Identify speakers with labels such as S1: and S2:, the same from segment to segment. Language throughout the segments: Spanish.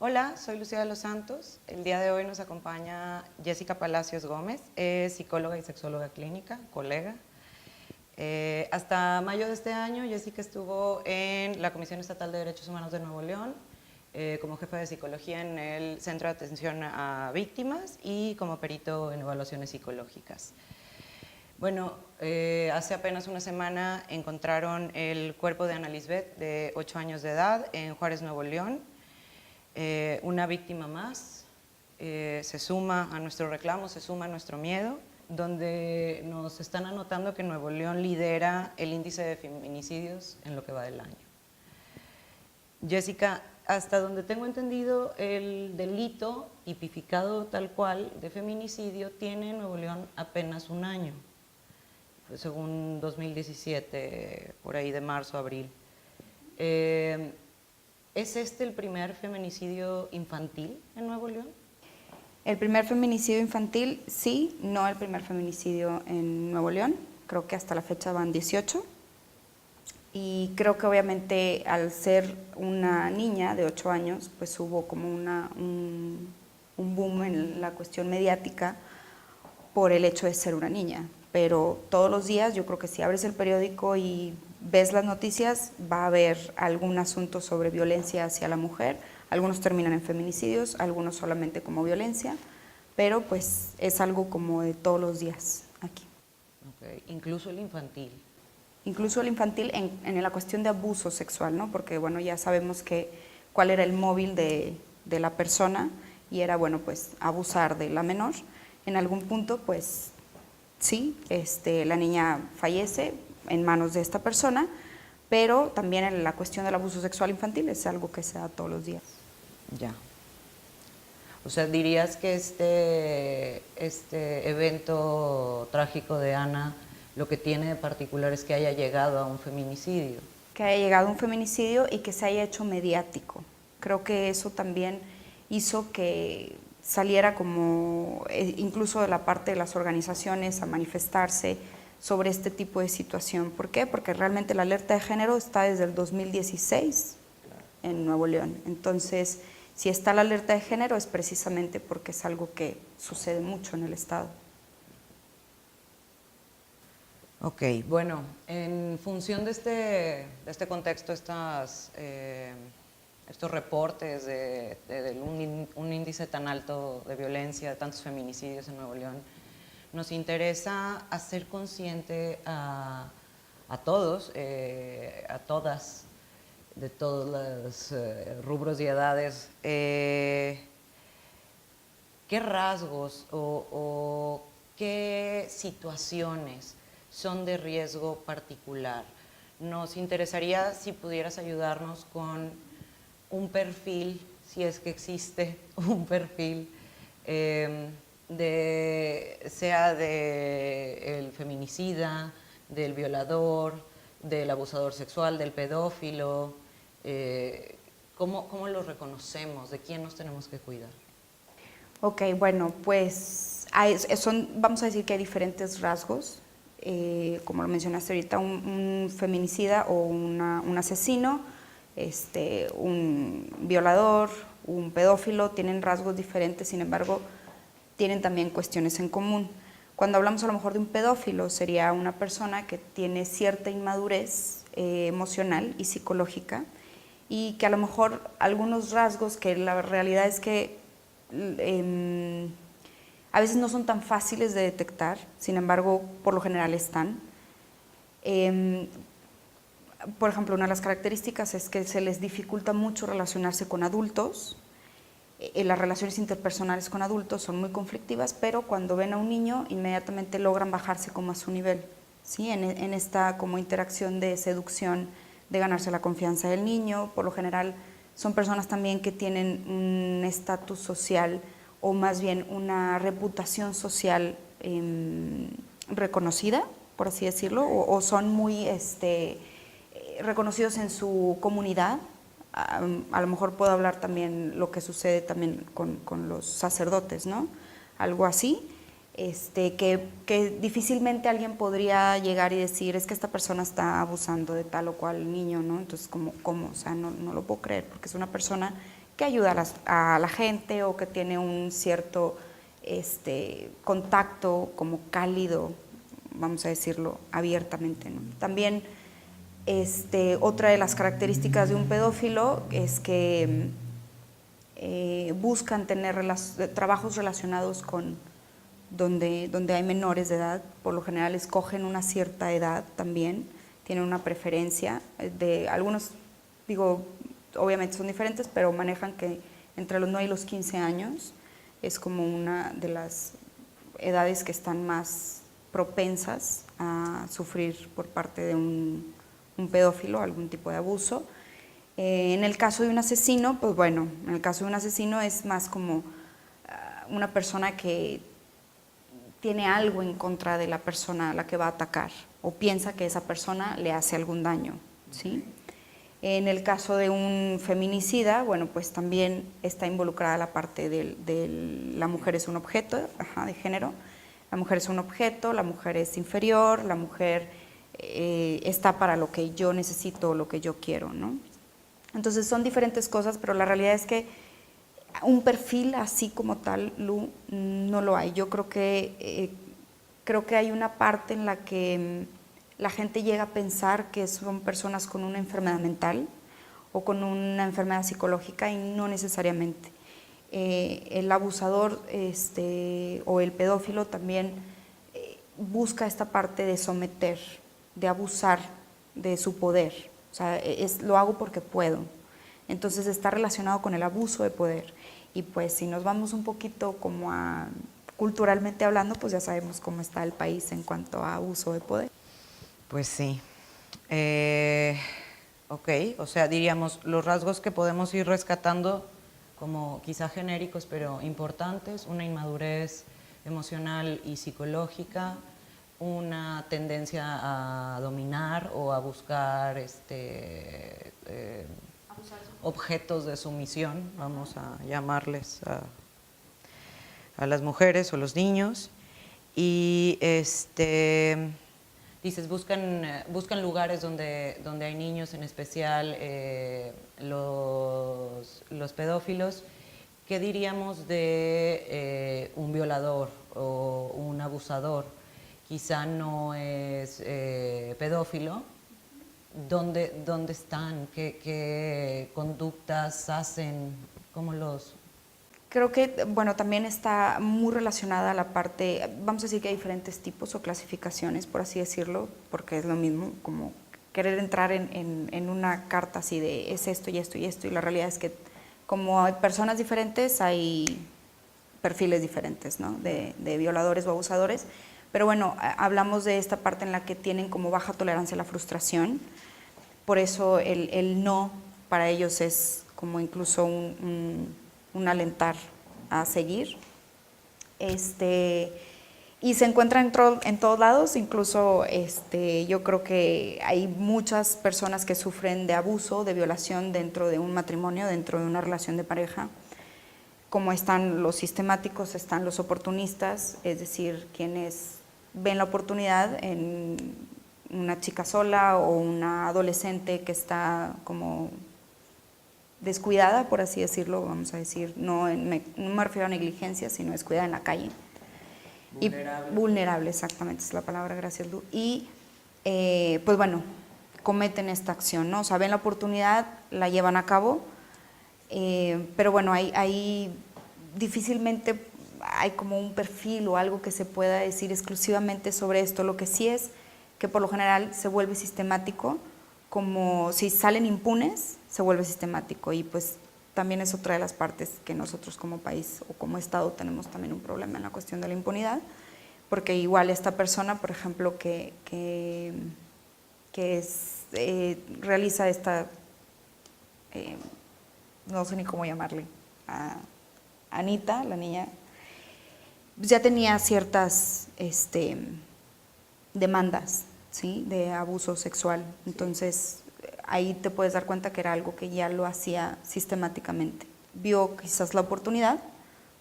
S1: Hola, soy Lucía de los Santos. El día de hoy nos acompaña Jessica Palacios Gómez, es psicóloga y sexóloga clínica, colega. Hasta mayo de este año, Jessica estuvo en la Comisión Estatal de Derechos Humanos de Nuevo León como jefa de psicología en el Centro de Atención a Víctimas y como perito en evaluaciones psicológicas. Bueno, hace apenas una semana encontraron el cuerpo de Ana Lisbeth, de 8 años de edad, en Juárez, Nuevo León. Una víctima más, se suma a nuestro reclamo, se suma a nuestro miedo, donde nos están anotando que Nuevo León lidera el índice de feminicidios en lo que va del año. Jessica, hasta donde tengo entendido, el delito tipificado tal cual de feminicidio tiene en Nuevo León apenas un año, según 2017, por ahí de marzo, abril. ¿Es este el primer feminicidio infantil en Nuevo León?
S2: El primer feminicidio infantil, sí, no el primer feminicidio en Nuevo León. Creo que hasta la fecha van 18. Y creo que obviamente al ser una niña de 8 años, pues hubo como un boom en la cuestión mediática por el hecho de ser una niña. Pero todos los días, yo creo que si abres el periódico y ves las noticias, va a haber algún asunto sobre violencia hacia la mujer. Algunos terminan en feminicidios, algunos solamente como violencia, pero pues es algo como de todos los días aquí.
S1: Okay. Incluso el infantil.
S2: Incluso el infantil en la cuestión de abuso sexual, ¿no? Porque bueno, ya sabemos cuál era el móvil de la persona y era, bueno, pues abusar de la menor. En algún punto, pues sí, la niña fallece en manos de esta persona, pero también en la cuestión del abuso sexual infantil es algo que se da todos los días.
S1: Ya. O sea, dirías que este evento trágico de Ana, lo que tiene de particular es que haya llegado a un feminicidio.
S2: Que haya llegado a un feminicidio y que se haya hecho mediático. Creo que eso también hizo que saliera como, incluso de la parte de las organizaciones, a manifestarse sobre este tipo de situación. ¿Por qué? Porque realmente la alerta de género está desde el 2016 en Nuevo León. Entonces, si está la alerta de género es precisamente porque es algo que sucede mucho en el estado.
S1: Ok, bueno, en función de este contexto, estos reportes de un índice tan alto de violencia, de tantos feminicidios en Nuevo León, nos interesa hacer consciente a todos, a todas, de todos los rubros y edades, qué rasgos o qué situaciones son de riesgo particular. Nos interesaría si pudieras ayudarnos con un perfil, si es que existe un perfil, sea del feminicida, del violador, del abusador sexual, del pedófilo. ¿Cómo lo reconocemos? ¿De quién nos tenemos que cuidar?
S2: Ok, bueno, pues vamos a decir que hay diferentes rasgos. Como lo mencionaste ahorita, un feminicida o un asesino, un violador, un pedófilo, tienen rasgos diferentes, sin embargo, tienen también cuestiones en común. Cuando hablamos a lo mejor de un pedófilo, sería una persona que tiene cierta inmadurez emocional y psicológica y que a lo mejor algunos rasgos que la realidad es que a veces no son tan fáciles de detectar, sin embargo, por lo general están. Por ejemplo, una de las características es que se les dificulta mucho relacionarse con adultos. Las relaciones interpersonales con adultos son muy conflictivas, pero cuando ven a un niño, inmediatamente logran bajarse como a su nivel, ¿sí? En esta como interacción de seducción, de ganarse la confianza del niño. Por lo general, son personas también que tienen un estatus social o más bien una reputación social reconocida, por así decirlo, o son muy reconocidos en su comunidad. A lo mejor puedo hablar también lo que sucede también con los sacerdotes, ¿no? Algo así, que difícilmente alguien podría llegar y decir, es que esta persona está abusando de tal o cual niño, ¿no? Entonces, ¿cómo? O sea, no lo puedo creer, porque es una persona que ayuda a la gente o que tiene un cierto contacto como cálido, vamos a decirlo abiertamente, ¿no? También otra de las características de un pedófilo es que buscan tener trabajos relacionados con donde hay menores de edad. Por lo general escogen una cierta edad también, tienen una preferencia de algunos, digo, obviamente son diferentes, pero manejan que entre los 9 y los 15 años es como una de las edades que están más propensas a sufrir por parte de un pedófilo algún tipo de abuso. En el caso de un asesino, pues bueno, en el caso de un asesino es más como una persona que tiene algo en contra de la persona a la que va a atacar o piensa que esa persona le hace algún daño, ¿sí? En el caso de un feminicida, bueno, pues también está involucrada la parte de la mujer es un objeto, de género. La mujer es un objeto, la mujer es inferior, la mujer está para lo que yo necesito, lo que yo quiero, ¿no? Entonces son diferentes cosas, pero la realidad es que un perfil así como tal, Lu, no lo hay. Yo creo que hay una parte en la que la gente llega a pensar que son personas con una enfermedad mental o con una enfermedad psicológica y no necesariamente. El abusador o el pedófilo también busca esta parte de someter, de abusar de su poder. O sea, lo hago porque puedo. Entonces está relacionado con el abuso de poder. Y pues si nos vamos un poquito como a culturalmente hablando, pues ya sabemos cómo está el país en cuanto a abuso de poder.
S1: Pues sí. Ok, o sea, diríamos los rasgos que podemos ir rescatando como quizá genéricos pero importantes: una inmadurez emocional y psicológica, una tendencia a dominar o a buscar objetos de sumisión, vamos a llamarles a las mujeres o los niños, y dices, buscan lugares donde hay niños, en especial los pedófilos. ¿Qué diríamos de un violador o un abusador? Quizá no es pedófilo. ¿Dónde están? ¿Qué conductas hacen? ¿Cómo los...?
S2: Creo que, bueno, también está muy relacionada a la parte, vamos a decir que hay diferentes tipos o clasificaciones, por así decirlo, porque es lo mismo, como querer entrar en una carta así de es esto y esto y esto, y la realidad es que como hay personas diferentes, hay perfiles diferentes, ¿no? de violadores o abusadores, pero bueno, hablamos de esta parte en la que tienen como baja tolerancia a la frustración, por eso el no para ellos es como incluso un alentar a seguir. Y se encuentra en todos lados, incluso yo creo que hay muchas personas que sufren de abuso, de violación dentro de un matrimonio, dentro de una relación de pareja. Como están los sistemáticos, están los oportunistas, es decir, quienes ven la oportunidad en una chica sola o una adolescente que está como descuidada, por así decirlo, vamos a decir, no me refiero a negligencia, sino descuidada en la calle.
S1: Vulnerable.
S2: Y vulnerable, exactamente, es la palabra, gracias Lu. Y pues bueno, cometen esta acción, ¿no? O sea, ven la oportunidad, la llevan a cabo, pero bueno, hay difícilmente hay como un perfil o algo que se pueda decir exclusivamente sobre esto. Lo que sí es que por lo general se vuelve sistemático, como si salen impunes, se vuelve sistemático, y pues también es otra de las partes que nosotros como país o como Estado tenemos también un problema en la cuestión de la impunidad, porque igual esta persona, por ejemplo, realiza esta, no sé ni cómo llamarle, a Anita, la niña, ya tenía ciertas demandas, ¿sí?, de abuso sexual. Entonces ahí te puedes dar cuenta que era algo que ya lo hacía sistemáticamente. Vio quizás la oportunidad,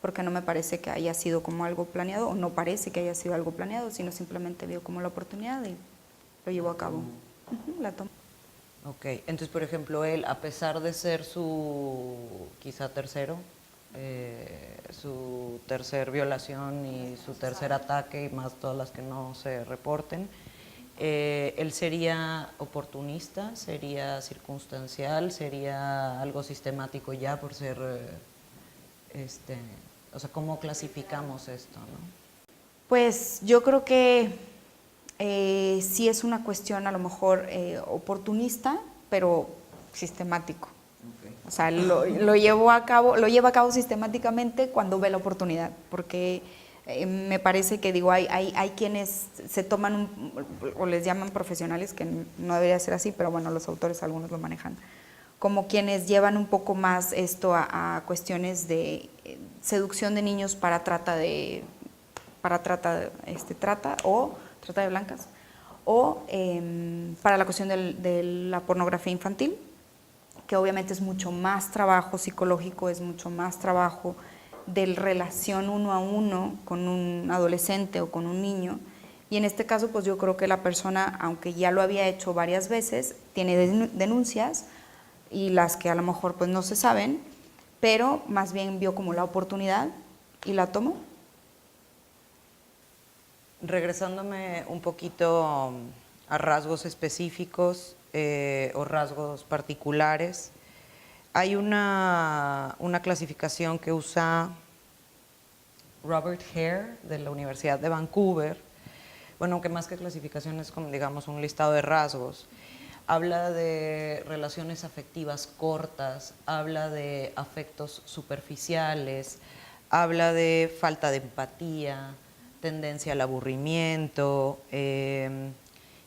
S2: porque no me parece que haya sido como algo planeado, o no parece que haya sido algo planeado, sino simplemente vio como la oportunidad y lo llevó a cabo. La tomó.
S1: Ok, entonces, por ejemplo, él, a pesar de ser su, quizá su tercer violación y su tercer ataque, y más todas las que no se reporten, él sería oportunista, sería circunstancial, sería algo sistemático ya por ser, o sea, ¿cómo clasificamos esto, no?
S2: Pues yo creo que sí es una cuestión a lo mejor oportunista, pero sistemático.
S1: Okay.
S2: O sea, lo lleva a cabo sistemáticamente cuando ve la oportunidad, porque me parece que digo, hay quienes se toman o les llaman profesionales, que no debería ser así, pero bueno, los autores algunos lo manejan, como quienes llevan un poco más esto a cuestiones de seducción de niños para trata de blancas, o para la cuestión de la pornografía infantil, que obviamente es mucho más trabajo psicológico, es mucho más trabajo de relación uno a uno con un adolescente o con un niño. Y en este caso, pues yo creo que la persona, aunque ya lo había hecho varias veces, tiene denuncias, y las que a lo mejor pues no se saben, pero más bien vio como la oportunidad y la tomó.
S1: Regresándome un poquito a rasgos específicos o rasgos particulares, hay una clasificación que usa Robert Hare de la Universidad de Vancouver, bueno, aunque más que clasificación es como, digamos, un listado de rasgos. Habla de relaciones afectivas cortas, habla de afectos superficiales, habla de falta de empatía, tendencia al aburrimiento,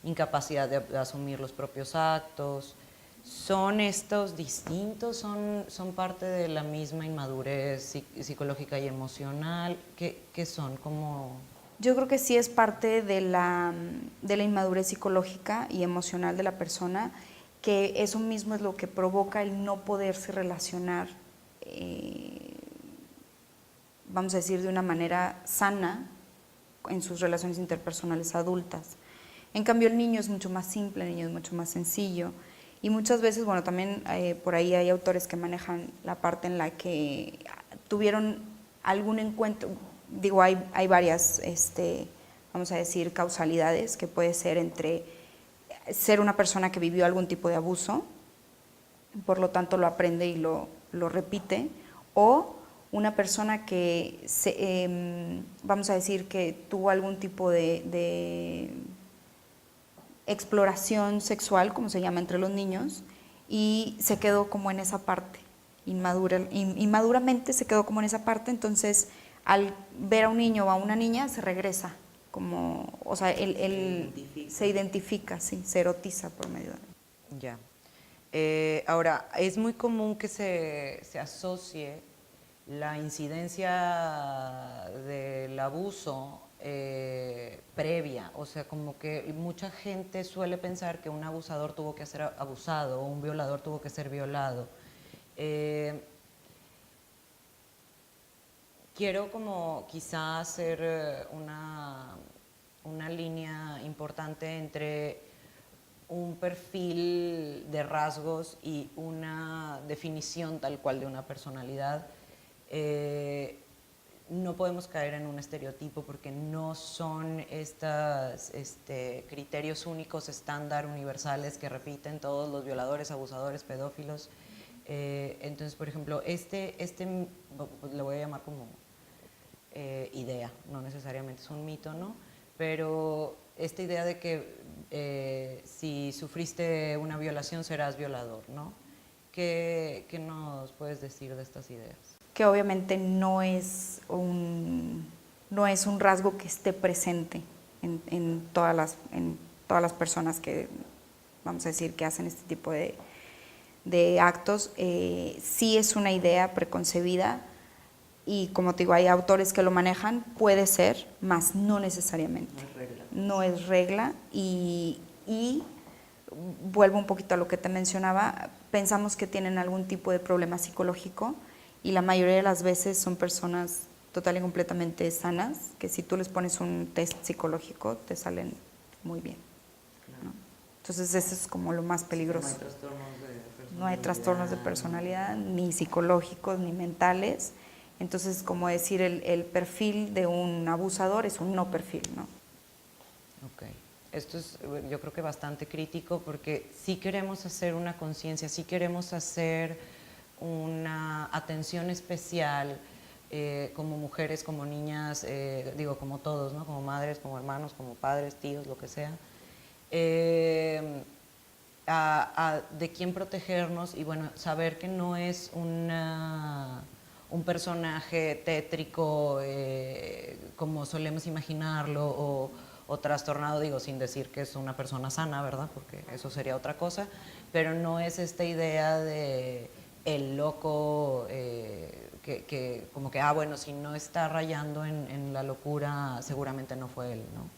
S1: incapacidad de asumir los propios actos. ¿Son estos distintos? ¿Son parte de la misma inmadurez psicológica y emocional? ¿Qué son? ¿Cómo?
S2: Yo creo que sí es parte de la inmadurez psicológica y emocional de la persona, que eso mismo es lo que provoca el no poderse relacionar, vamos a decir, de una manera sana en sus relaciones interpersonales adultas. En cambio, el niño es mucho más simple, el niño es mucho más sencillo, y muchas veces, bueno, también por ahí hay autores que manejan la parte en la que tuvieron algún encuentro. Digo, hay varias, vamos a decir, causalidades, que puede ser entre ser una persona que vivió algún tipo de abuso, por lo tanto lo aprende y lo repite, o una persona que, vamos a decir, que tuvo algún tipo de exploración sexual, como se llama entre los niños, y se quedó como en esa parte, inmaduramente se quedó como en esa parte. Entonces al ver a un niño o a una niña se regresa, como, o sea, él se identifica, sí, se erotiza por medio de...
S1: Ya. Ahora, es muy común que se asocie la incidencia del abuso previa, o sea, como que mucha gente suele pensar que un abusador tuvo que ser abusado o un violador tuvo que ser violado. Quiero como quizá hacer una línea importante entre un perfil de rasgos y una definición tal cual de una personalidad. No podemos caer en un estereotipo porque no son estos criterios únicos, estándar, universales que repiten todos los violadores, abusadores, pedófilos. Entonces, por ejemplo, le voy a llamar como idea, no necesariamente es un mito, ¿no? Pero esta idea de que si sufriste una violación serás violador, ¿no? ¿Qué nos puedes decir de estas ideas?
S2: Que obviamente no es un rasgo que esté presente en todas las personas que, vamos a decir, que hacen este tipo de actos. Sí es una idea preconcebida, y como te digo, hay autores que lo manejan, puede ser, mas no necesariamente.
S1: No es regla.
S2: No es regla, y vuelvo un poquito a lo que te mencionaba, pensamos que tienen algún tipo de problema psicológico, y la mayoría de las veces son personas total y completamente sanas, que si tú les pones un test psicológico te salen muy bien, ¿no? Entonces eso es como lo más peligroso.
S1: No hay trastornos de personalidad.
S2: No hay trastornos de personalidad, ni psicológicos, ni mentales. Entonces, como decir, el perfil de un abusador es un no perfil, ¿no?
S1: Ok. Esto es, yo creo que bastante crítico porque sí queremos hacer una conciencia, sí queremos hacer una atención especial como mujeres, como niñas, digo, como todos, ¿no? Como madres, como hermanos, como padres, tíos, lo que sea. De quién protegernos y bueno, saber que no es un personaje tétrico como solemos imaginarlo o trastornado, digo, sin decir que es una persona sana, ¿verdad? Porque eso sería otra cosa, pero no es esta idea de el loco que como que, bueno, si no está rayando en la locura, seguramente no fue él, ¿no?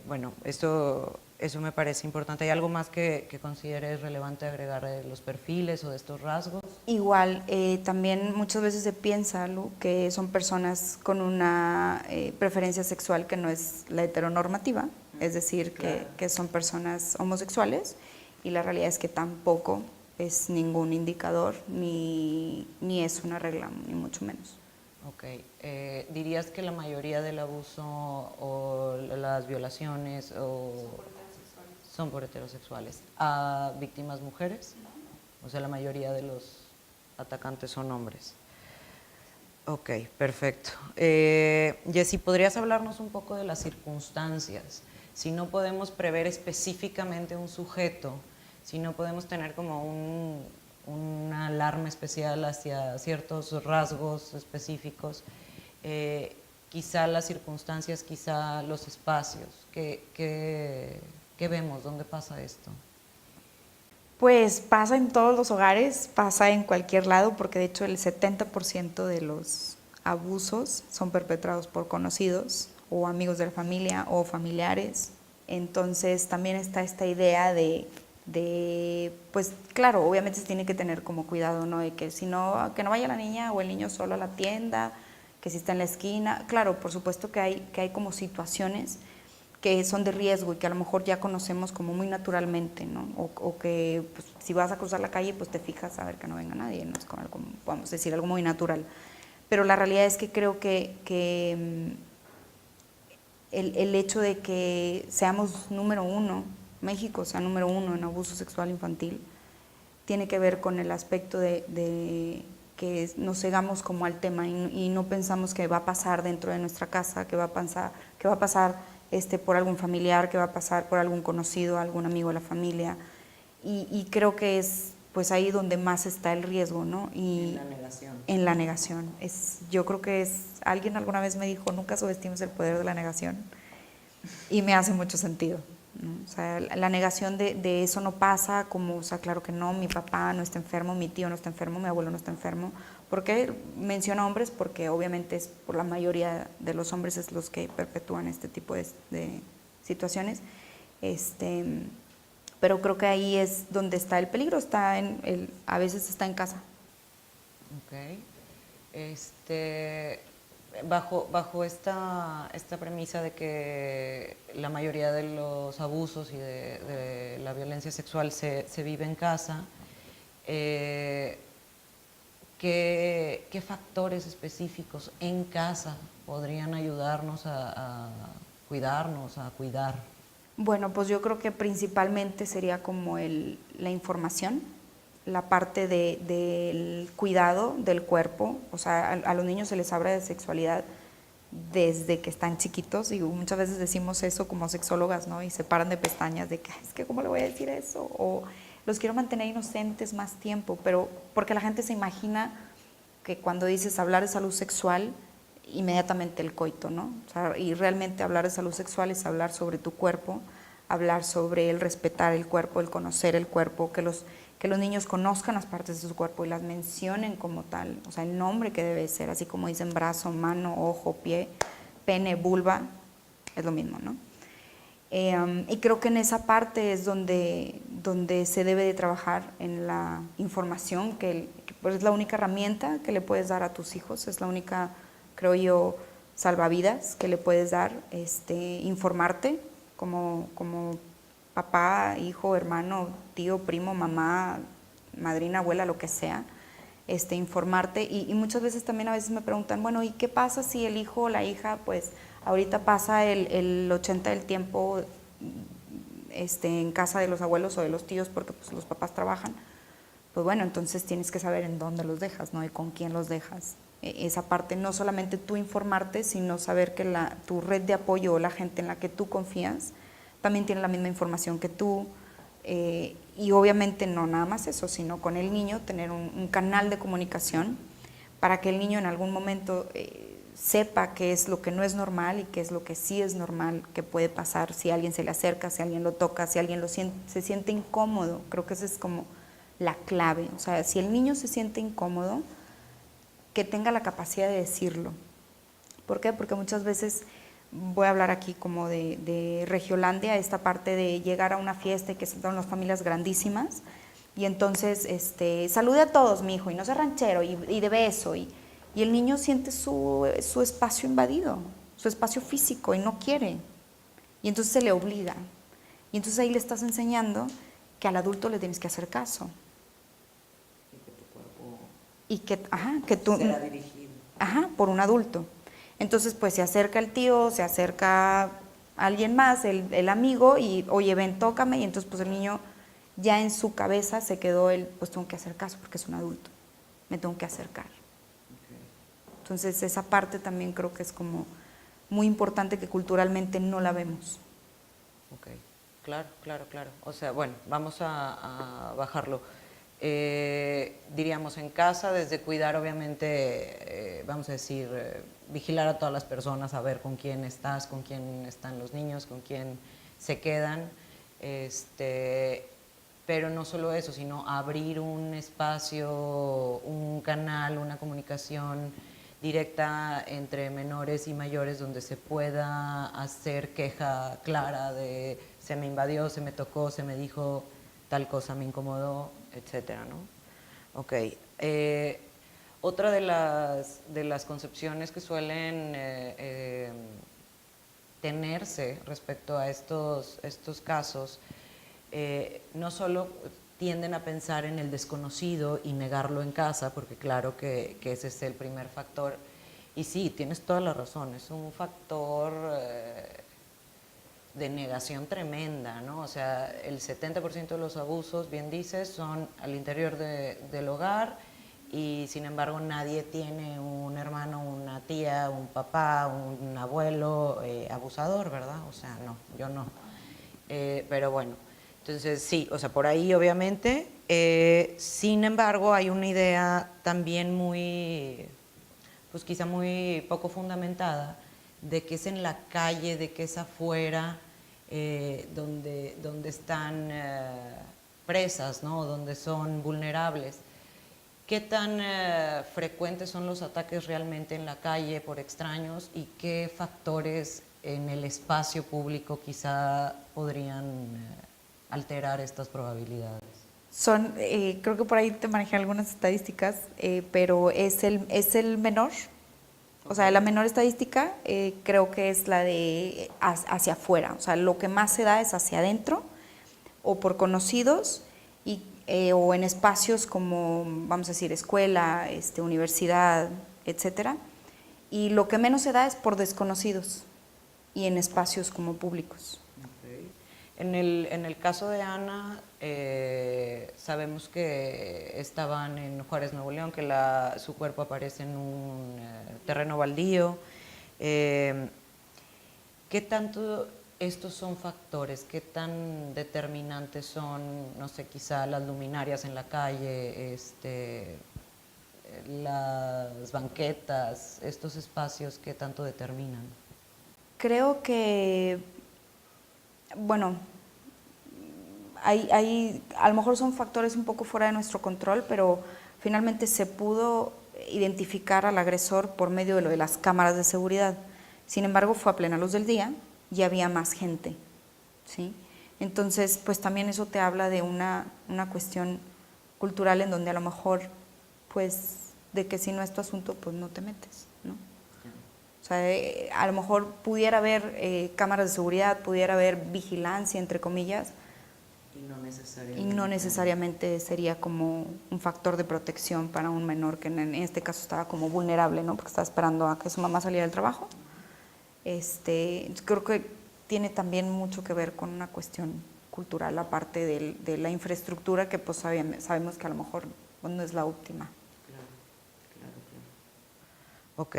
S1: Bueno, eso me parece importante. ¿Hay algo más que consideres relevante agregar de los perfiles o de estos rasgos?
S2: Igual, también muchas veces se piensa, Lu, que son personas con una preferencia sexual que no es la heteronormativa, es decir,
S1: Claro.
S2: que son personas homosexuales, y la realidad es que tampoco es ningún indicador ni es una regla, ni mucho menos.
S1: Ok. ¿Dirías que la mayoría del abuso o las violaciones son por heterosexuales? ¿A víctimas mujeres? O sea, la mayoría de los atacantes son hombres. Ok, perfecto. Jessy, ¿podrías hablarnos un poco de las circunstancias? Si no podemos prever específicamente un sujeto, si no podemos tener como una alarma especial hacia ciertos rasgos específicos, quizá las circunstancias, quizá los espacios, ¿qué vemos? ¿Dónde pasa esto?
S2: Pues pasa en todos los hogares, pasa en cualquier lado, porque de hecho el 70% de los abusos son perpetrados por conocidos o amigos de la familia o familiares. Entonces también está esta idea pues claro, obviamente se tiene que tener como cuidado, ¿no? De que si no, que no vaya la niña o el niño solo a la tienda, que si está en la esquina. Claro, por supuesto que hay como situaciones que son de riesgo y que a lo mejor ya conocemos como muy naturalmente, ¿no? O que pues, si vas a cruzar la calle, pues te fijas a ver que no venga nadie, ¿no? Es como algo, vamos a decir, algo muy natural. Pero la realidad es que creo que el hecho de que seamos número uno, México sea número uno en abuso sexual infantil, tiene que ver con el aspecto de que nos cegamos como al tema y no pensamos que va a pasar dentro de nuestra casa, que va a pasar por algún familiar, que va a pasar por algún conocido, algún amigo de la familia. Y creo que es pues ahí donde más está el riesgo, ¿no? Y
S1: en la negación.
S2: En la negación. Yo creo que alguien alguna vez me dijo, nunca subestimes el poder de la negación. Y me hace mucho sentido, ¿no? O sea, la negación de eso no pasa, como, o sea, claro que no, mi papá no está enfermo, mi tío no está enfermo, mi abuelo no está enfermo. ¿Por qué menciona hombres? Porque obviamente es por la mayoría de los hombres es los que perpetúan este tipo de situaciones. Pero creo que ahí es donde está el peligro, a veces está en casa.
S1: Ok. Bajo esta premisa de que la mayoría de los abusos y de la violencia sexual se vive en casa, ¿qué factores específicos en casa podrían ayudarnos a cuidarnos, a cuidar?
S2: Bueno, pues yo creo que principalmente sería como la información, la parte del cuidado del cuerpo. O sea, a los niños se les habla de sexualidad desde que están chiquitos, y muchas veces decimos eso como sexólogas, ¿no? Y se paran de pestañas de que, es que ¿cómo le voy a decir eso? O los quiero mantener inocentes más tiempo, pero porque la gente se imagina que cuando dices hablar de salud sexual, inmediatamente el coito, ¿no? O sea, y realmente hablar de salud sexual es hablar sobre tu cuerpo, hablar sobre el respetar el cuerpo, el conocer el cuerpo, que los niños conozcan las partes de su cuerpo y las mencionen como tal, o sea, el nombre que debe ser, así como dicen brazo, mano, ojo, pie, pene, vulva, es lo mismo, ¿no? Y creo que en esa parte es donde se debe de trabajar en la información, que pues es la única herramienta que le puedes dar a tus hijos, es la única, creo yo, salvavidas que le puedes dar, informarte como papá, hijo, hermano, tío, primo, mamá, madrina, abuela, lo que sea, informarte. Y muchas veces también a veces me preguntan, bueno, ¿y qué pasa si el hijo o la hija, pues ahorita pasa el 80 del tiempo en casa de los abuelos o de los tíos porque pues los papás trabajan? Pues bueno, entonces tienes que saber en dónde los dejas, ¿no? Y con quién los dejas. Esa parte, no solamente tú informarte, sino saber que tu red de apoyo o la gente en la que tú confías también tiene la misma información que tú. Y obviamente no nada más eso, sino con el niño tener un canal de comunicación para que el niño en algún momento sepa qué es lo que no es normal y qué es lo que sí es normal, que puede pasar si alguien se le acerca, si alguien lo toca, si alguien se siente incómodo. Creo que esa es como la clave. O sea, si el niño se siente incómodo, que tenga la capacidad de decirlo. ¿Por qué? Porque muchas veces, voy a hablar aquí como de Regiolandia, esta parte de llegar a una fiesta y que son las familias grandísimas, y entonces salude a todos, mi hijo, y no sea ranchero, y de beso, y el niño siente su espacio invadido, su espacio físico, y no quiere, y entonces se le obliga, y entonces ahí le estás enseñando que al adulto le tienes que hacer caso. Y que tú
S1: será dirigido.
S2: por un adulto. Entonces, pues se acerca el tío, se acerca alguien más, el amigo, y oye, ven, tócame, y entonces pues el niño ya en su cabeza se quedó pues tengo que hacer caso porque es un adulto, me tengo que acercar. Okay. Entonces, esa parte también creo que es como muy importante que culturalmente no la vemos.
S1: Ok, claro. O sea, bueno, vamos a bajarlo. Diríamos en casa, desde cuidar obviamente, vamos a decir, vigilar a todas las personas, a ver con quién estás, con quién están los niños, con quién se quedan, pero no solo eso, sino abrir un espacio, un canal, una comunicación directa entre menores y mayores donde se pueda hacer queja clara de se me invadió, se me tocó, se me dijo tal cosa, me incomodó, etcétera, ¿no? Ok. Otra de las concepciones que suelen tenerse respecto a estos casos, no solo tienden a pensar en el desconocido y negarlo en casa, porque claro que ese es el primer factor, y sí, tienes toda la razón, es un factor de negación tremenda, ¿no? O sea, el 70% de los abusos, bien dices, son al interior del hogar, y sin embargo nadie tiene un hermano, una tía, un papá, un abuelo abusador, ¿verdad? O sea, no, yo no. Pero bueno, entonces sí, o sea, por ahí obviamente. Sin embargo, hay una idea también muy, pues quizá muy poco fundamentada, de que es en la calle, de que es afuera, donde están presas, ¿no? Donde son vulnerables. ¿Qué tan frecuentes son los ataques realmente en la calle por extraños y qué factores en el espacio público quizá podrían alterar estas probabilidades?
S2: Creo que por ahí te manejé algunas estadísticas, pero es el menor. O sea, la menor estadística creo que es la de hacia afuera. O sea, lo que más se da es hacia adentro o por conocidos o en espacios como, vamos a decir, escuela, universidad, etcétera. Y lo que menos se da es por desconocidos y en espacios como públicos.
S1: Okay. En el caso de Ana, sabemos que estaban en Juárez, Nuevo León, que su cuerpo aparece en un terreno baldío. ¿Qué tanto estos son factores? ¿Qué tan determinantes son, no sé, quizá las luminarias en la calle, las banquetas, estos espacios, qué tanto determinan?
S2: Creo que, bueno, a lo mejor son factores un poco fuera de nuestro control, pero finalmente se pudo identificar al agresor por medio de lo de las cámaras de seguridad. Sin embargo, fue a plena luz del día y había más gente, ¿sí? Entonces, pues también eso te habla de una cuestión cultural en donde a lo mejor, pues, de que si no es tu asunto, pues no te metes, ¿no? O sea, a lo mejor pudiera haber cámaras de seguridad, pudiera haber vigilancia, entre comillas, y no necesariamente sería como un factor de protección para un menor que en este caso estaba como vulnerable, ¿no? Porque estaba esperando a que su mamá saliera del trabajo. Creo que tiene también mucho que ver con una cuestión cultural, aparte de la infraestructura que pues sabemos que a lo mejor pues, no es la óptima.
S1: Ok.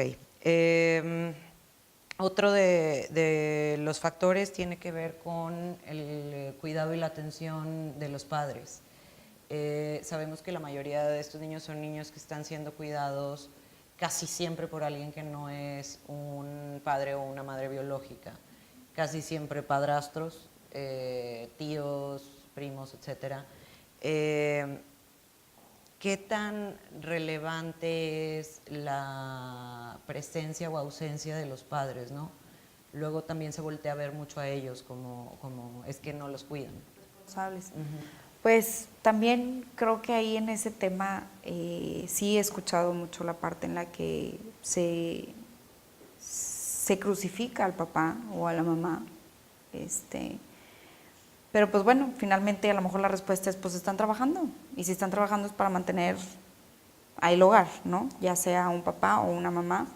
S1: Otro de los factores tiene que ver con el cuidado y la atención de los padres. Sabemos que la mayoría de estos niños son niños que están siendo cuidados casi siempre por alguien que no es un padre o una madre biológica. Casi siempre padrastros, tíos, primos, etc. ¿Qué tan relevante es la presencia o ausencia de los padres, no? Luego también se voltea a ver mucho a ellos como es que no los cuidan.
S2: Responsables. Pues también creo que ahí en ese tema sí he escuchado mucho la parte en la que se crucifica al papá o a la mamá. Pero pues bueno, finalmente a lo mejor la respuesta es pues están trabajando, y si están trabajando es para mantener ahí el hogar, ¿no? Ya sea un papá o una mamá.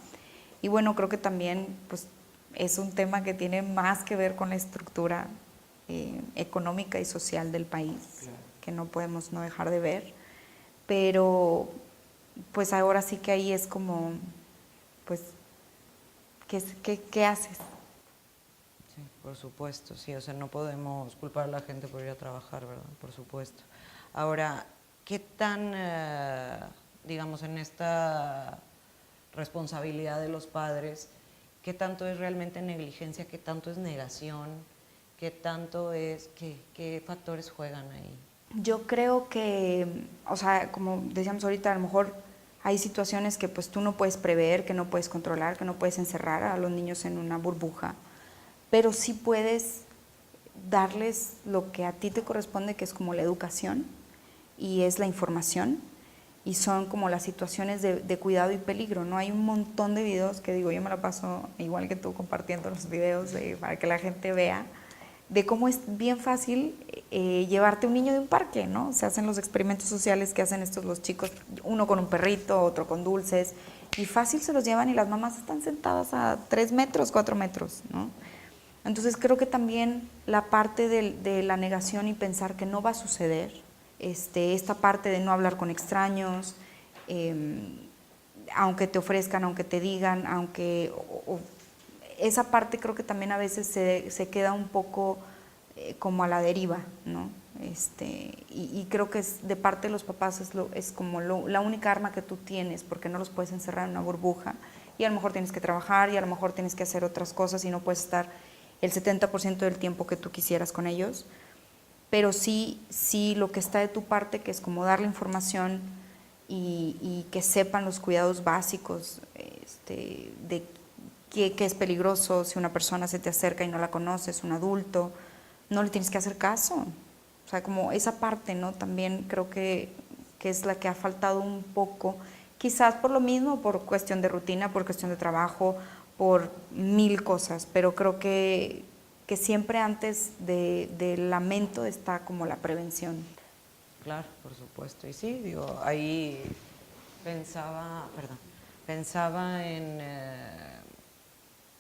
S2: Y bueno, creo que también pues es un tema que tiene más que ver con la estructura económica y social del país, claro, que no podemos no dejar de ver. Pero pues ahora sí que ahí es como, pues, ¿qué haces?
S1: Sí, por supuesto, sí, o sea, no podemos culpar a la gente por ir a trabajar, ¿verdad? Por supuesto. Ahora, ¿qué tan, digamos, en esta responsabilidad de los padres, qué tanto es realmente negligencia, qué tanto es negación, qué tanto es, qué factores juegan ahí?
S2: Yo creo que, o sea, como decíamos ahorita, a lo mejor hay situaciones que pues tú no puedes prever, que no puedes controlar, que no puedes encerrar a los niños en una burbuja, pero sí puedes darles lo que a ti te corresponde, que es como la educación y es la información, y son como las situaciones de cuidado y peligro, ¿no? Hay un montón de videos que digo, yo me la paso igual que tú compartiendo los videos para que la gente vea de cómo es bien fácil llevarte un niño de un parque, ¿no? Se hacen los experimentos sociales que hacen los chicos, uno con un perrito, otro con dulces, y fácil se los llevan y las mamás están sentadas a 3 metros, 4 metros, ¿no? Entonces creo que también la parte de la negación y pensar que no va a suceder, esta parte de no hablar con extraños, aunque te ofrezcan, aunque te digan, esa parte creo que también a veces se queda un poco como a la deriva, ¿no? Y creo que de parte de los papás es como la única arma que tú tienes, porque no los puedes encerrar en una burbuja y a lo mejor tienes que trabajar y a lo mejor tienes que hacer otras cosas y no puedes estar el 70% del tiempo que tú quisieras con ellos, pero sí lo que está de tu parte, que es como darle información y que sepan los cuidados básicos de qué es peligroso, si una persona se te acerca y no la conoces, un adulto, no le tienes que hacer caso. O sea, como esa parte, ¿no? También creo que es la que ha faltado un poco, quizás por lo mismo, por cuestión de rutina, por cuestión de trabajo, por 1000 cosas, pero creo que siempre antes del lamento está como la prevención.
S1: Claro, por supuesto. Y sí, digo, ahí pensaba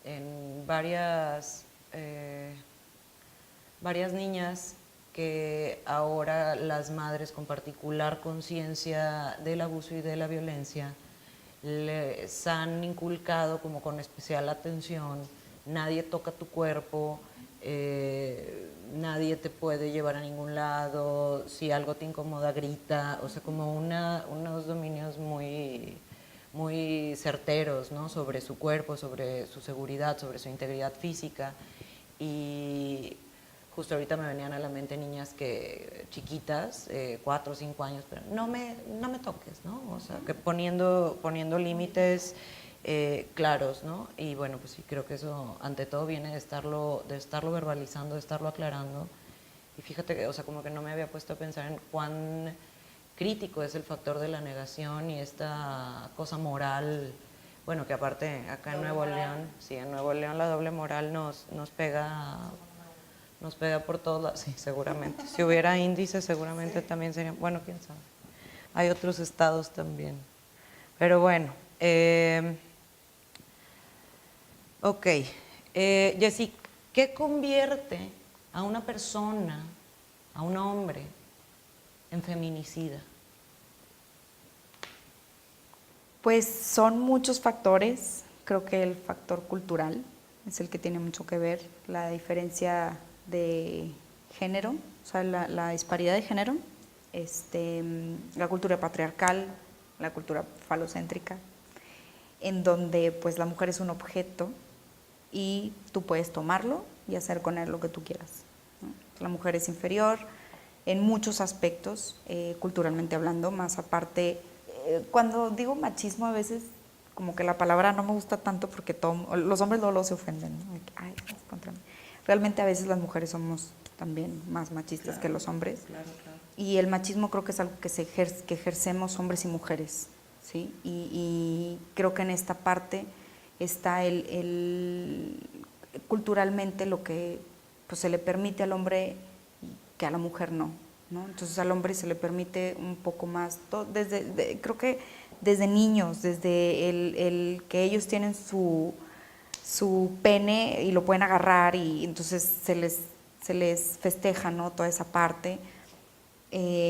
S1: en varias niñas que ahora las madres con particular conciencia del abuso y de la violencia les han inculcado como con especial atención, nadie toca tu cuerpo, nadie te puede llevar a ningún lado, si algo te incomoda grita, o sea, como unos dominios muy, muy certeros, ¿no? Sobre su cuerpo, sobre su seguridad, sobre su integridad física. Y justo ahorita me venían a la mente niñas chiquitas, 4 o 5 años, pero no me toques, ¿no? O sea, que poniendo límites claros, ¿no? Y bueno, pues sí, creo que eso ante todo viene de estarlo verbalizando, de estarlo aclarando. Y fíjate que, o sea, como que no me había puesto a pensar en cuán crítico es el factor de la negación y esta cosa moral. Bueno, que aparte acá en Nuevo León, sí, en Nuevo León la doble moral nos pega nos pega por todos lados. Sí, seguramente. Si hubiera índice, seguramente también sería, bueno, quién sabe. Hay otros estados también. Pero bueno, ok. Jessy, ¿qué convierte a una persona, a un hombre, en feminicida?
S2: Pues son muchos factores. Creo que el factor cultural es el que tiene mucho que ver, la diferencia de género, o sea, la disparidad de género, la cultura patriarcal, la cultura falocéntrica, en donde pues la mujer es un objeto y tú puedes tomarlo y hacer con él lo que tú quieras, ¿no? La mujer es inferior en muchos aspectos, culturalmente hablando, más aparte, cuando digo machismo a veces como que la palabra no me gusta tanto porque los hombres luego se ofenden, ¿no? Ay, es contra mí. Realmente a veces las mujeres somos también más machistas, claro, que los hombres. Claro, claro. Y el machismo creo que es algo que que ejercemos hombres y mujeres, ¿sí? Y creo que en esta parte está culturalmente lo que pues, se le permite al hombre que a la mujer no, ¿no? Entonces al hombre se le permite un poco más, creo que desde niños, desde el que ellos tienen su pene y lo pueden agarrar y entonces se les festeja, ¿no? Toda esa parte.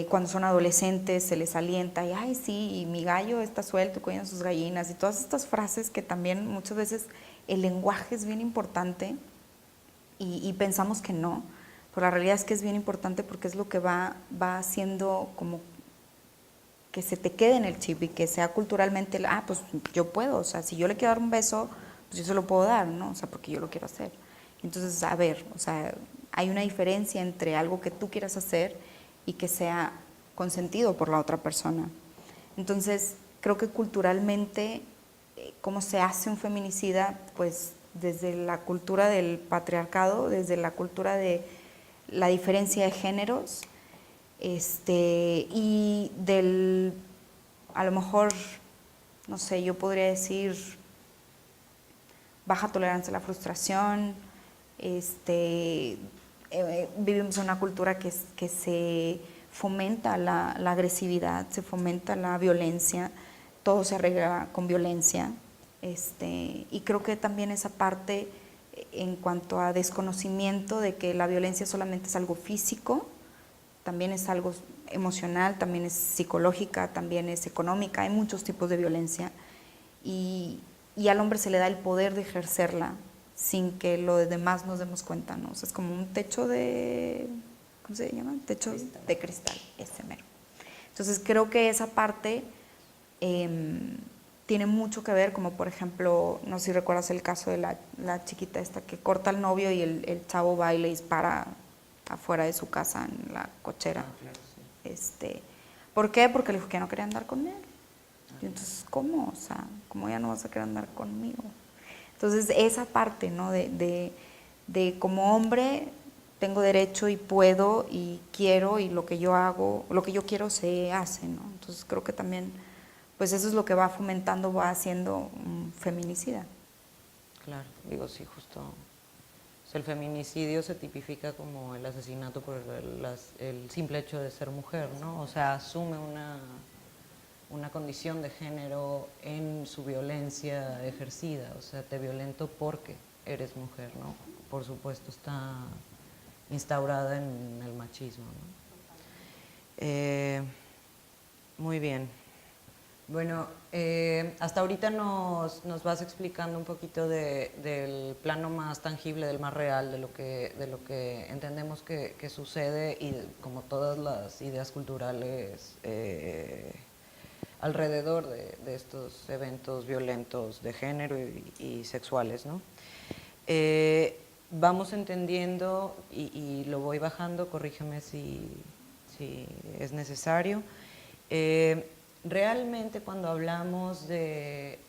S2: Cuando son adolescentes se les alienta y ay sí, y mi gallo está suelto, cuidan sus gallinas y todas estas frases que también muchas veces el lenguaje es bien importante y pensamos que no, pero la realidad es que es bien importante porque es lo que va haciendo como que se te quede en el chip y que sea culturalmente, pues yo puedo, o sea, si yo le quiero dar un beso, pues yo se lo puedo dar, ¿no? O sea, porque yo lo quiero hacer. Entonces, a ver, o sea, hay una diferencia entre algo que tú quieras hacer y que sea consentido por la otra persona. Entonces, creo que culturalmente, cómo se hace un feminicida, pues desde la cultura del patriarcado, desde la cultura de la diferencia de géneros, y a lo mejor, no sé, yo podría decir baja tolerancia a la frustración, vivimos en una cultura que se fomenta la agresividad, se fomenta la violencia, todo se arregla con violencia, y creo que también esa parte en cuanto a desconocimiento de que la violencia solamente es algo físico, también es algo emocional, también es psicológica, también es económica, hay muchos tipos de violencia y al hombre se le da el poder de ejercerla sin que los demás nos demos cuenta, ¿no? O sea, es como un techo de, ¿cómo se llama? Techo de cristal, ese mero. Entonces creo que esa parte tiene mucho que ver, como por ejemplo, no sé si recuerdas el caso de la chiquita esta que corta al novio y el chavo va y le dispara afuera de su casa en la cochera. Claro, sí. ¿Por qué? Porque le dijo que no quería andar con él. Y entonces, ¿cómo? O sea, ¿cómo ya no vas a querer andar conmigo? Entonces, esa parte, ¿no? De como hombre tengo derecho y puedo y quiero y lo que yo hago, lo que yo quiero se hace, ¿no? Entonces, creo que también, pues eso es lo que va fomentando, va haciendo un feminicida.
S1: Claro, digo, sí, justo. O sea, el feminicidio se tipifica como el asesinato por el simple hecho de ser mujer, ¿no? O sea, asume una condición de género en su violencia ejercida. O sea, te violento porque eres mujer, ¿no? Por supuesto, está instaurada en el machismo, ¿no? Muy bien. Bueno, hasta ahorita nos vas explicando un poquito del plano más tangible, del más real, de lo que entendemos que sucede y como todas las ideas culturales alrededor de estos eventos violentos de género y sexuales, ¿no? Vamos entendiendo y lo voy bajando, corrígeme si es necesario. Realmente cuando hablamos de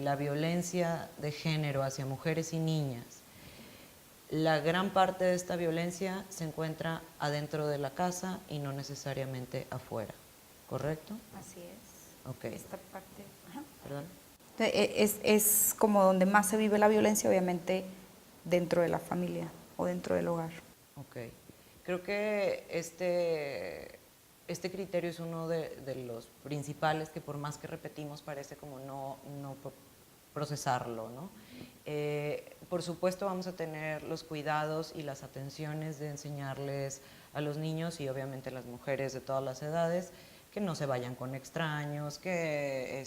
S1: la violencia de género hacia mujeres y niñas, la gran parte de esta violencia se encuentra adentro de la casa y no necesariamente afuera, ¿correcto?
S2: Así es.
S1: Okay.
S2: Esta parte. Ajá.
S1: ¿Perdón?
S2: Es como donde más se vive la violencia, obviamente, dentro de la familia o dentro del hogar.
S1: Ok. Creo que este criterio es uno de los principales que por más que repetimos parece como no procesarlo, ¿no? Por supuesto vamos a tener los cuidados y las atenciones de enseñarles a los niños y obviamente a las mujeres de todas las edades que no se vayan con extraños, que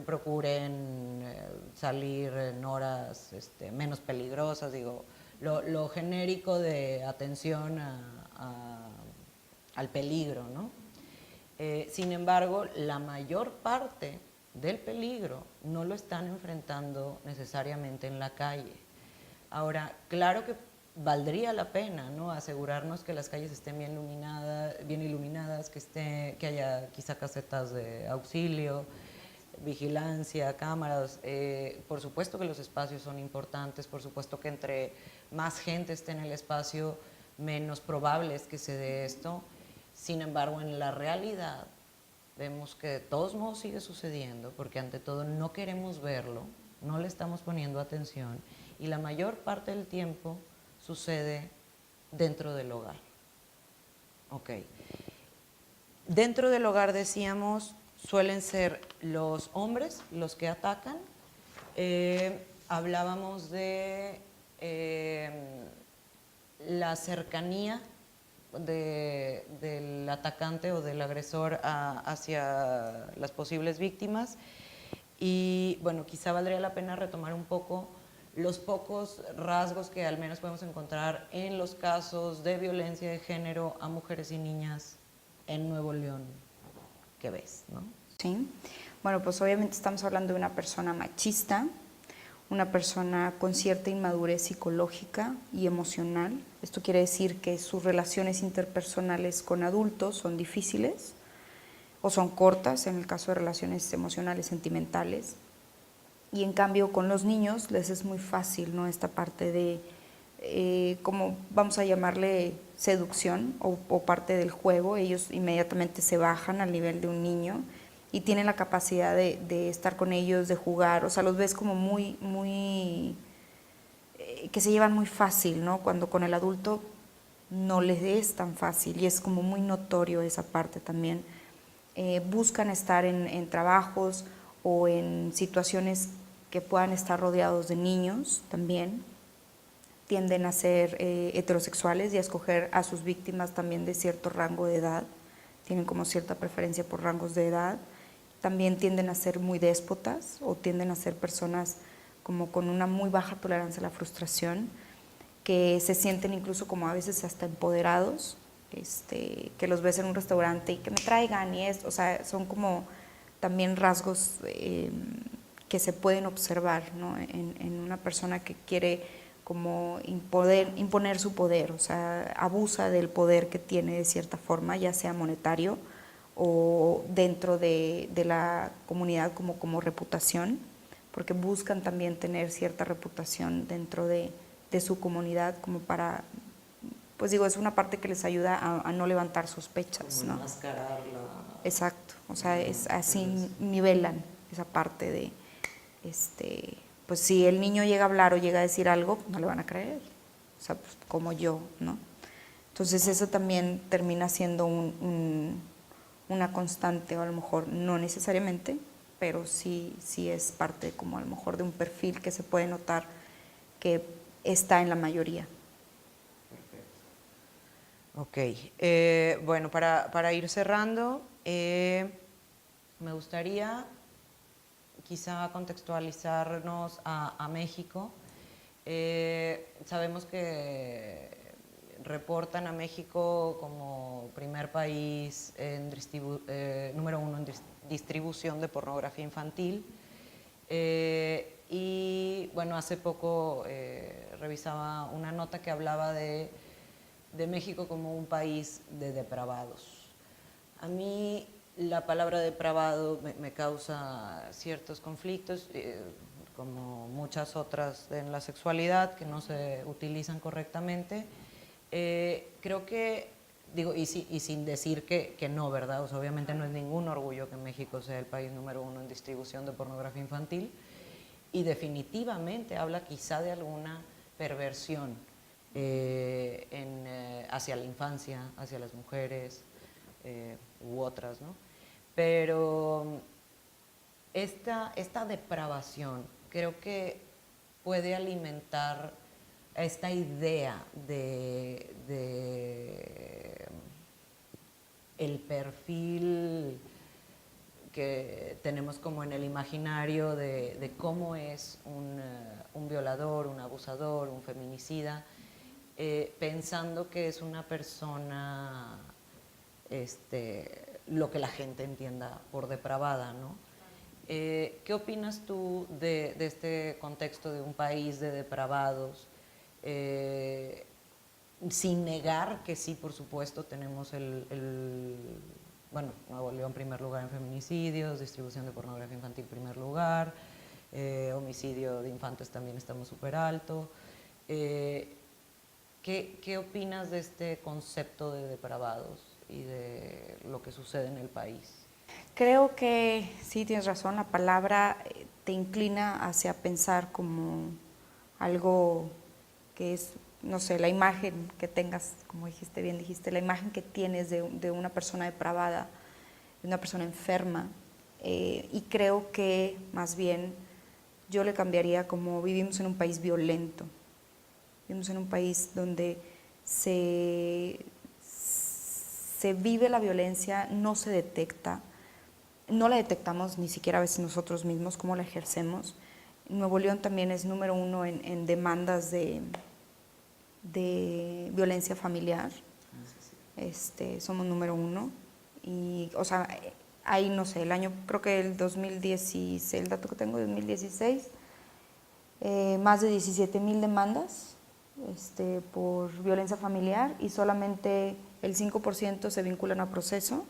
S1: procuren salir en horas menos peligrosas, digo, lo genérico de atención al peligro, ¿no? Sin embargo, la mayor parte del peligro no lo están enfrentando necesariamente en la calle. Ahora, claro que valdría la pena, ¿no?, asegurarnos que las calles estén bien iluminadas, que haya quizá casetas de auxilio, vigilancia, cámaras. Por supuesto que los espacios son importantes, por supuesto que entre más gente esté en el espacio, menos probable es que se dé esto. Sin embargo, en la realidad vemos que de todos modos sigue sucediendo, porque ante todo no queremos verlo, no le estamos poniendo atención, y la mayor parte del tiempo sucede dentro del hogar. Ok. Dentro del hogar, decíamos, suelen ser los hombres los que atacan. Hablábamos de la cercanía del atacante o del agresor hacia las posibles víctimas. Y bueno, quizá valdría la pena retomar un poco los pocos rasgos que al menos podemos encontrar en los casos de violencia de género a mujeres y niñas en Nuevo León. ¿Qué ves, no?
S2: Sí. Bueno, pues obviamente estamos hablando de una persona machista, una persona con cierta inmadurez psicológica y emocional. Esto quiere decir que sus relaciones interpersonales con adultos son difíciles o son cortas en el caso de relaciones emocionales, sentimentales. Y en cambio con los niños les es muy fácil, ¿no?, esta parte de, como vamos a llamarle seducción o parte del juego. Ellos inmediatamente se bajan al nivel de un niño y tienen la capacidad de estar con ellos, de jugar. O sea, los ves como muy que se llevan muy fácil, ¿no? Cuando con el adulto no les es tan fácil, y es como muy notorio esa parte también. Buscan estar en trabajos o en situaciones que puedan estar rodeados de niños también. Tienden a ser heterosexuales y a escoger a sus víctimas también de cierto rango de edad. Tienen como cierta preferencia por rangos de edad. También tienden a ser muy déspotas o tienden a ser personas como con una muy baja tolerancia a la frustración, que se sienten incluso como a veces hasta empoderados, que los ves en un restaurante y que me traigan y esto. O sea, son como también rasgos que se pueden observar, ¿no?, en una persona que quiere como imponer su poder. O sea, abusa del poder que tiene de cierta forma, ya sea monetario o dentro de la comunidad como reputación, porque buscan también tener cierta reputación dentro de su comunidad, como para, pues digo, es una parte que les ayuda a no levantar sospechas,
S1: como
S2: ¿no?
S1: enmascararla.
S2: Exacto, o sea, es así, nivelan esa parte de, pues si el niño llega a hablar o llega a decir algo, no le van a creer, o sea, pues como yo, ¿no? Entonces eso también termina siendo una constante, o a lo mejor no necesariamente, pero sí es parte como a lo mejor de un perfil que se puede notar que está en la mayoría.
S1: Ok, bueno, para ir cerrando, me gustaría quizá contextualizarnos a México. Sabemos que reportan a México como primer país número 1 en distribución de pornografía infantil. Y bueno, hace poco revisaba una nota que hablaba de México como un país de depravados. A mí la palabra depravado me causa ciertos conflictos, como muchas otras en la sexualidad que no se utilizan correctamente. Creo que, digo, y sin decir que no, ¿verdad? O sea, obviamente no es ningún orgullo que México sea el país número 1 en distribución de pornografía infantil, y definitivamente habla quizá de alguna perversión hacia la infancia, hacia las mujeres u otras, ¿no? Pero esta depravación creo que puede alimentar esta idea de el perfil que tenemos como en el imaginario de cómo es un violador, un abusador, un feminicida, pensando que es una persona, lo que la gente entienda por depravada, ¿no? ¿Qué opinas tú de este contexto de un país de depravados? Sin negar que sí, por supuesto, tenemos bueno, Nuevo León primer lugar en feminicidios, distribución de pornografía infantil primer lugar, homicidio de infantes también estamos súper alto. ¿Qué opinas de este concepto de depravados y de lo que sucede en el país?
S2: Creo que sí, tienes razón, la palabra te inclina hacia pensar como algo que es, no sé, la imagen que tengas, como dijiste bien, la imagen que tienes de una persona depravada, de una persona enferma, y creo que más bien yo le cambiaría como vivimos en un país violento, vivimos en un país donde se vive la violencia, no se detecta, no la detectamos ni siquiera a veces nosotros mismos, cómo la ejercemos. Nuevo León también es número 1 en demandas de violencia familiar. Somos número 1. Y, o sea, ahí no sé, el año, creo que el 2016, el dato que tengo, 2016, más de 17,000 demandas por violencia familiar y solamente el 5% se vinculan a proceso.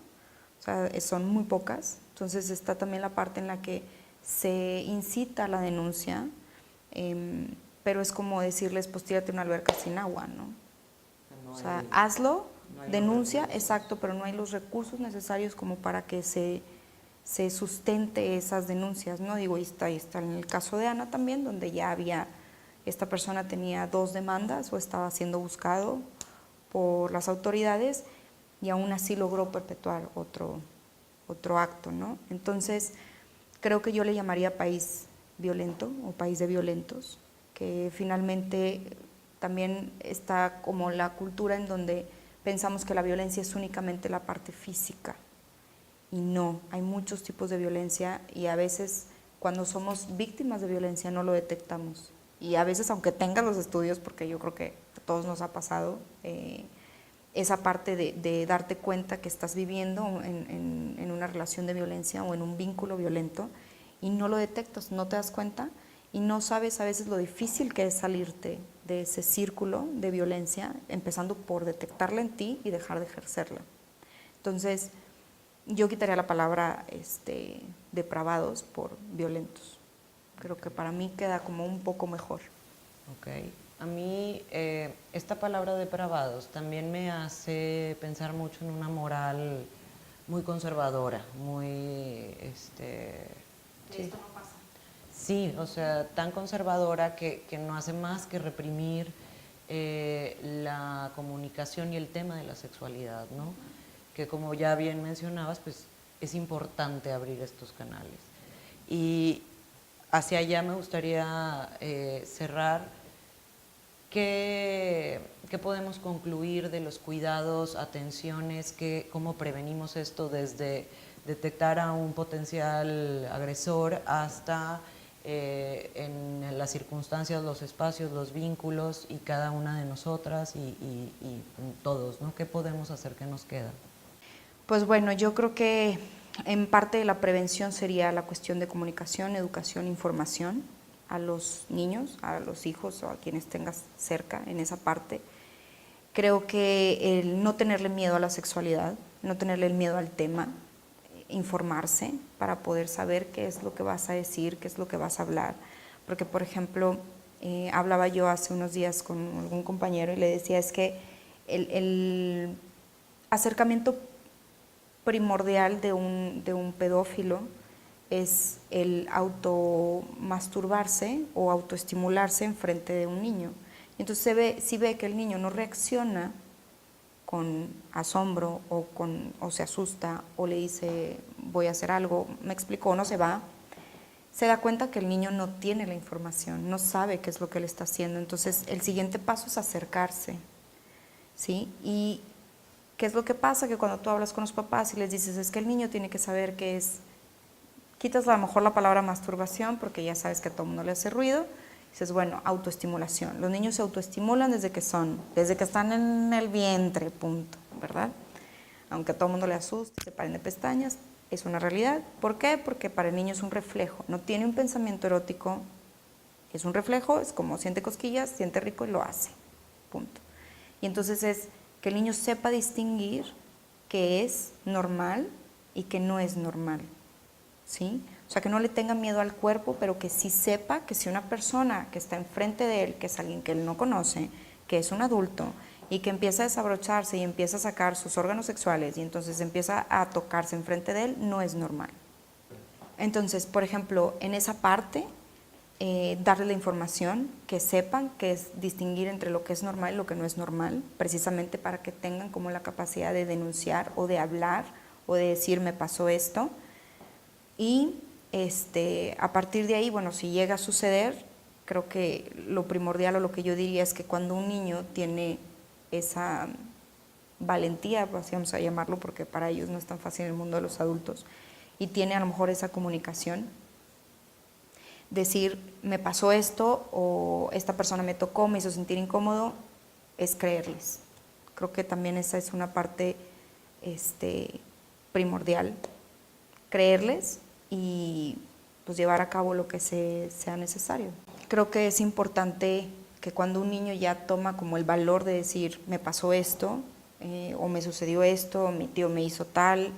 S2: O sea, son muy pocas. Entonces está también la parte en la que se incita a la denuncia, pero es como decirles, pues tírate una alberca sin agua, ¿no? O sea, hazlo, denuncia, exacto, pero no hay los recursos necesarios como para que se sustente esas denuncias, ¿no? Digo, ahí está en el caso de Ana también, donde ya esta persona tenía 2 demandas o estaba siendo buscado por las autoridades y aún así logró perpetuar otro acto, ¿no? Entonces, creo que yo le llamaría país violento o país de violentos, que finalmente también está como la cultura en donde pensamos que la violencia es únicamente la parte física y no, hay muchos tipos de violencia y a veces cuando somos víctimas de violencia no lo detectamos y a veces aunque tengas los estudios, porque yo creo que a todos nos ha pasado, esa parte de darte cuenta que estás viviendo en una relación de violencia o en un vínculo violento y no lo detectas, no te das cuenta y no sabes a veces lo difícil que es salirte de ese círculo de violencia, empezando por detectarla en ti y dejar de ejercerla. Entonces, yo quitaría la palabra depravados por violentos. Creo que para mí queda como un poco mejor.
S1: Ok. A mí esta palabra depravados también me hace pensar mucho en una moral muy conservadora, muy...
S2: Sí. Esto no pasa.
S1: Sí, o sea, tan conservadora que no hace más que reprimir la comunicación y el tema de la sexualidad, ¿no? Que como ya bien mencionabas, pues es importante abrir estos canales. Y hacia allá me gustaría cerrar. ¿Qué podemos concluir de los cuidados, atenciones, cómo prevenimos esto desde detectar a un potencial agresor hasta en las circunstancias, los espacios, los vínculos y cada una de nosotras y todos, ¿no? ¿Qué podemos hacer? ¿Qué nos queda?
S2: Pues bueno, yo creo que en parte de la prevención sería la cuestión de comunicación, educación, información a los niños, a los hijos o a quienes tengas cerca en esa parte. Creo que el no tenerle miedo a la sexualidad, no tenerle el miedo al tema, informarse para poder saber qué es lo que vas a decir, qué es lo que vas a hablar. Porque, por ejemplo, hablaba yo hace unos días con algún compañero y le decía, es que el acercamiento primordial de un pedófilo es el automasturbarse o autoestimularse en frente de un niño. Entonces si ve que el niño no reacciona con asombro o se asusta o le dice voy a hacer algo, me explicó, o no se va, se da cuenta que el niño no tiene la información, no sabe qué es lo que él está haciendo. Entonces el siguiente paso es acercarse, ¿sí? Y ¿qué es lo que pasa? Que cuando tú hablas con los papás y les dices es que el niño tiene que saber qué es, quitas a lo mejor la palabra masturbación porque ya sabes que a todo mundo le hace ruido. Dices, bueno, autoestimulación. Los niños se autoestimulan desde que están en el vientre, punto, ¿verdad? Aunque a todo mundo le asuste, se paren de pestañas, es una realidad. ¿Por qué? Porque para el niño es un reflejo, no tiene un pensamiento erótico, es un reflejo, es como siente cosquillas, siente rico y lo hace, punto. Y entonces es que el niño sepa distinguir qué es normal y qué no es normal, ¿sí? O sea, que no le tenga miedo al cuerpo, pero que sí sepa que si una persona que está enfrente de él, que es alguien que él no conoce, que es un adulto, y que empieza a desabrocharse y empieza a sacar sus órganos sexuales y entonces empieza a tocarse enfrente de él, no es normal. Entonces, por ejemplo, en esa parte, darle la información, que sepan que es distinguir entre lo que es normal y lo que no es normal, precisamente para que tengan como la capacidad de denunciar o de hablar o de decir me pasó esto. Y a partir de ahí, bueno, si llega a suceder, creo que lo primordial o lo que yo diría es que cuando un niño tiene esa valentía, pues vamos a llamarlo, porque para ellos no es tan fácil en el mundo de los adultos, y tiene a lo mejor esa comunicación, decir, me pasó esto, o esta persona me tocó, me hizo sentir incómodo, es creerles. Creo que también esa es una parte primordial, creerles y pues llevar a cabo lo que sea necesario. Creo que es importante que cuando un niño ya toma como el valor de decir, me pasó esto, o me sucedió esto, mi tío me hizo tal,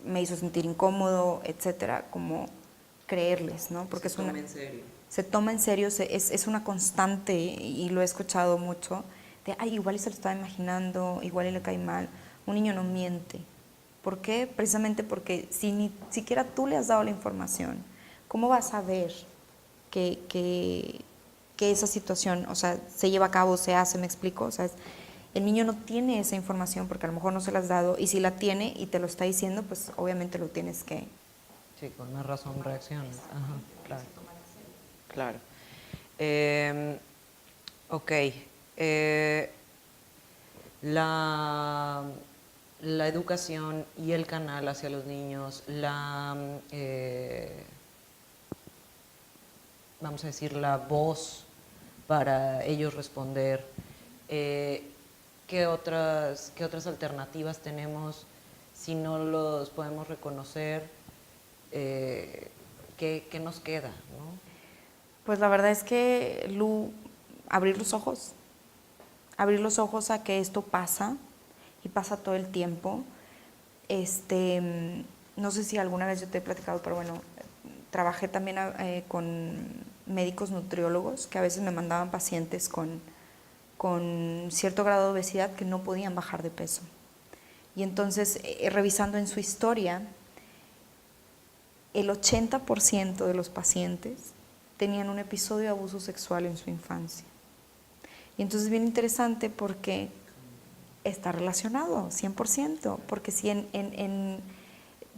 S2: me hizo sentir incómodo, etcétera, como creerles, ¿no? Porque
S1: se toma en serio.
S2: Se toma en serio, es una constante, y lo he escuchado mucho, de, ay, igual se lo estaba imaginando, igual le cae mal. Un niño no miente. ¿Por qué? Precisamente porque si ni siquiera tú le has dado la información, ¿cómo vas a ver que esa situación, o sea, se lleva a cabo, se hace, me explico? O sea, el niño no tiene esa información porque a lo mejor no se la has dado, y si la tiene y te lo está diciendo, pues obviamente lo tienes que...
S1: Sí, con una razón reacciones. Ajá, claro. Claro. Ok. La, la educación y el canal hacia los niños, vamos a decir, la voz para ellos responder. ¿Qué otras alternativas tenemos si no los podemos reconocer? ¿Qué nos queda, ¿no?
S2: Pues la verdad es que, Lu, abrir los ojos a que esto pasa, y pasa todo el tiempo. No sé si alguna vez yo te he platicado, pero bueno, trabajé también con médicos nutriólogos que a veces me mandaban pacientes con cierto grado de obesidad que no podían bajar de peso. Y entonces, revisando en su historia, el 80% de los pacientes tenían un episodio de abuso sexual en su infancia. Y entonces es bien interesante porque está relacionado 100%, porque si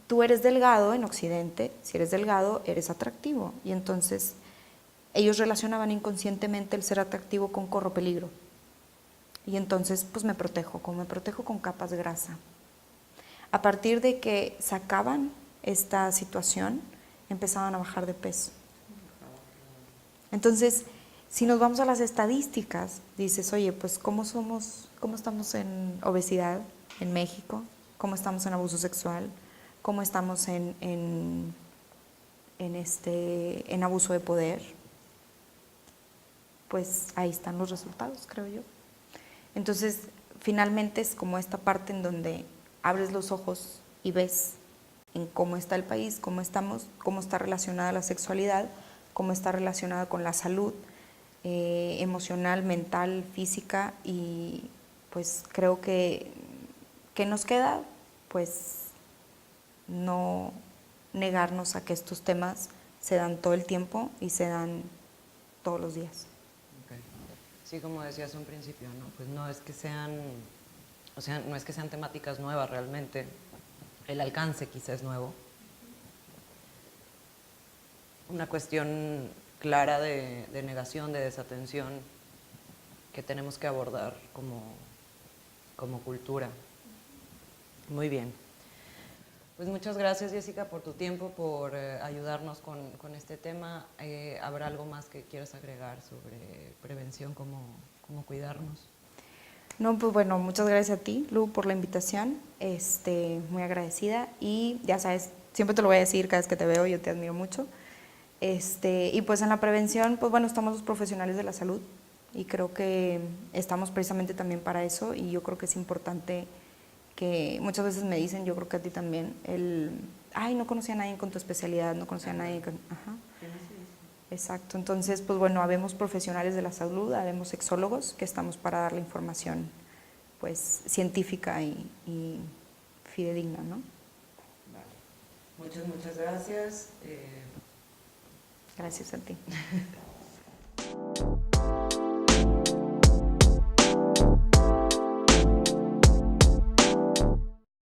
S2: tú eres delgado en Occidente, si eres delgado eres atractivo, y entonces ellos relacionaban inconscientemente el ser atractivo con corro peligro. Y entonces pues me protejo con capas de grasa. A partir de que sacaban esta situación, empezaban a bajar de peso. Entonces, si nos vamos a las estadísticas, dices, oye, pues ¿cómo estamos en obesidad en México? ¿Cómo estamos en abuso sexual? ¿Cómo estamos en abuso de poder? Pues ahí están los resultados, creo yo. Entonces, finalmente es como esta parte en donde abres los ojos y ves en cómo está el país, cómo estamos, cómo está relacionada la sexualidad, cómo está relacionada con la salud emocional, mental, física, y pues creo que ¿qué nos queda? Pues no negarnos a que estos temas se dan todo el tiempo y se dan todos los días.
S1: Okay. Sí, como decías un principio, ¿no? Pues no es que sean, o sea, no es que sean temáticas nuevas realmente. El alcance quizás es nuevo. Una cuestión clara de negación, de desatención que tenemos que abordar como cultura. Muy bien. Pues muchas gracias, Jessica, por tu tiempo, por ayudarnos con este tema. ¿Habrá algo más que quieras agregar sobre prevención, cómo cuidarnos?
S2: No, pues bueno, muchas gracias a ti, Lu, por la invitación. Muy agradecida y ya sabes, siempre te lo voy a decir cada vez que te veo, yo te admiro mucho. Y pues en la prevención, pues bueno, estamos los profesionales de la salud y creo que estamos precisamente también para eso y yo creo que es importante que muchas veces me dicen, yo creo que a ti también, ay, no conocía a nadie con tu especialidad, no conocía a nadie con, ajá. Exacto, entonces, pues bueno, habemos profesionales de la salud, habemos sexólogos que estamos para dar la información, pues, científica y fidedigna, ¿no?
S1: Vale. Muchas gracias.
S2: Gracias a ti.